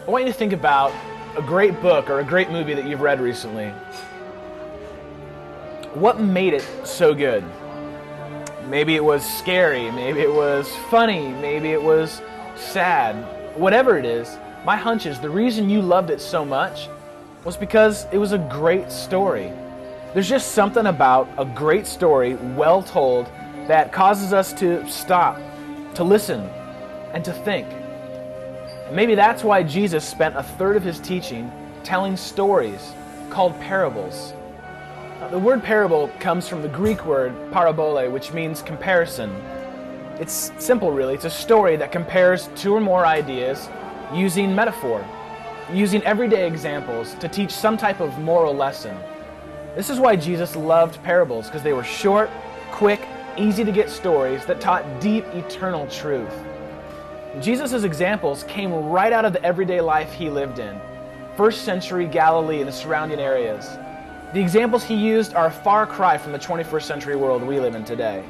I want you to think about a great book or a great movie that you've read recently. What made it so good? Maybe it was scary, maybe it was funny, maybe it was sad. Whatever it is, my hunch is the reason you loved it so much was because it was a great story. There's just something about a great story, well told, that causes us to stop, to listen, and to think. Maybe that's why Jesus spent a third of his teaching telling stories called parables. The word parable comes from the Greek word parabole, which means comparison. It's simple, really. It's a story that compares two or more ideas using metaphor, using everyday examples to teach some type of moral lesson. This is why Jesus loved parables, because they were short, quick, easy to get stories that taught deep, eternal truth. Jesus' examples came right out of the everyday life he lived in, first century Galilee and the surrounding areas. The examples he used are a far cry from the 21st century world we live in today.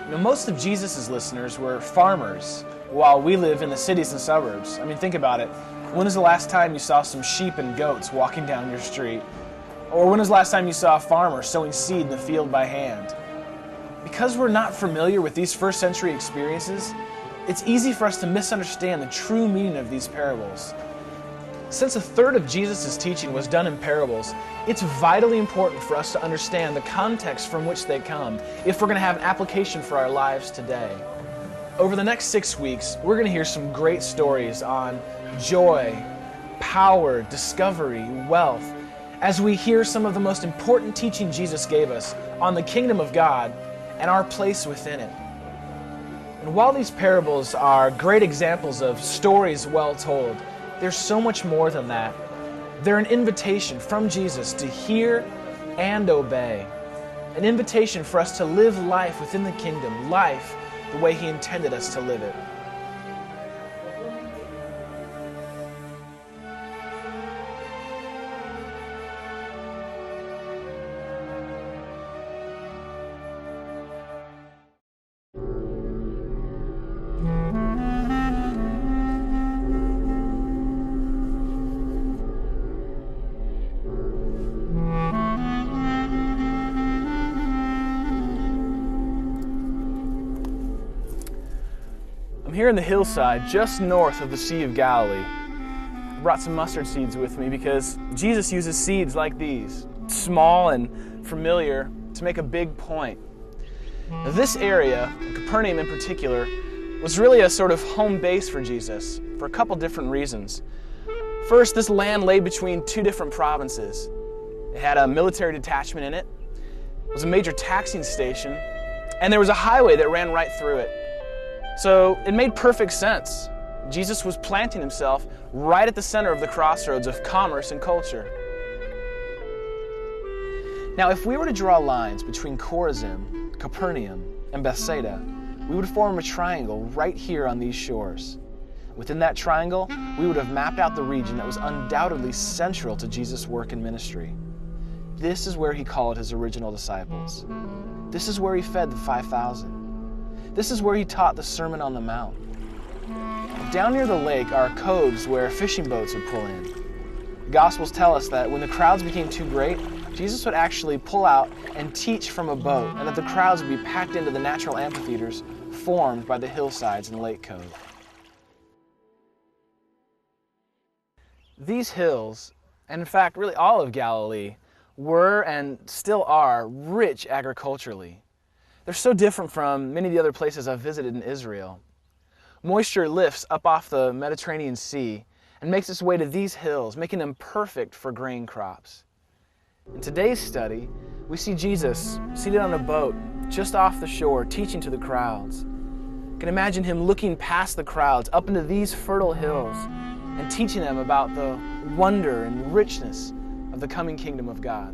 Most of Jesus' listeners were farmers, while we live in the cities and suburbs. I mean, think about it. When was the last time you saw some sheep and goats walking down your street? Or when was the last time you saw a farmer sowing seed in the field by hand? Because we're not familiar with these first century experiences, it's easy for us to misunderstand the true meaning of these parables. Since a third of Jesus' teaching was done in parables, it's vitally important for us to understand the context from which they come if we're going to have an application for our lives today. Over the next 6 weeks, we're going to hear some great stories on joy, power, discovery, wealth, as we hear some of the most important teaching Jesus gave us on the kingdom of God and our place within it. And while these parables are great examples of stories well told, there's so much more than that. They're an invitation from Jesus to hear and obey. An invitation for us to live life within the kingdom, life the way he intended us to live it. I'm here in the hillside just north of the Sea of Galilee. I brought some mustard seeds with me because Jesus uses seeds like these, small and familiar, to make a big point. Now, this area, Capernaum in particular, was really a sort of home base for Jesus for a couple different reasons. First, this land lay between two different provinces. It had a military detachment in it, it was a major taxing station, and there was a highway that ran right through it. So it made perfect sense. Jesus was planting himself right at the center of the crossroads of commerce and culture. Now, if we were to draw lines between Chorazin, Capernaum, and Bethsaida, we would form a triangle right here on these shores. Within that triangle, we would have mapped out the region that was undoubtedly central to Jesus' work and ministry. This is where he called his original disciples. This is where he fed the 5,000. This is where he taught the Sermon on the Mount. Down near the lake are coves where fishing boats would pull in. The Gospels tell us that when the crowds became too great, Jesus would actually pull out and teach from a boat, and that the crowds would be packed into the natural amphitheaters formed by the hillsides and Lake Cove. These hills, and in fact really all of Galilee, were and still are rich agriculturally. They're so different from many of the other places I've visited in Israel. Moisture lifts up off the Mediterranean Sea and makes its way to these hills, making them perfect for grain crops. In today's study, we see Jesus seated on a boat just off the shore, teaching to the crowds. I can imagine him looking past the crowds up into these fertile hills and teaching them about the wonder and richness of the coming kingdom of God.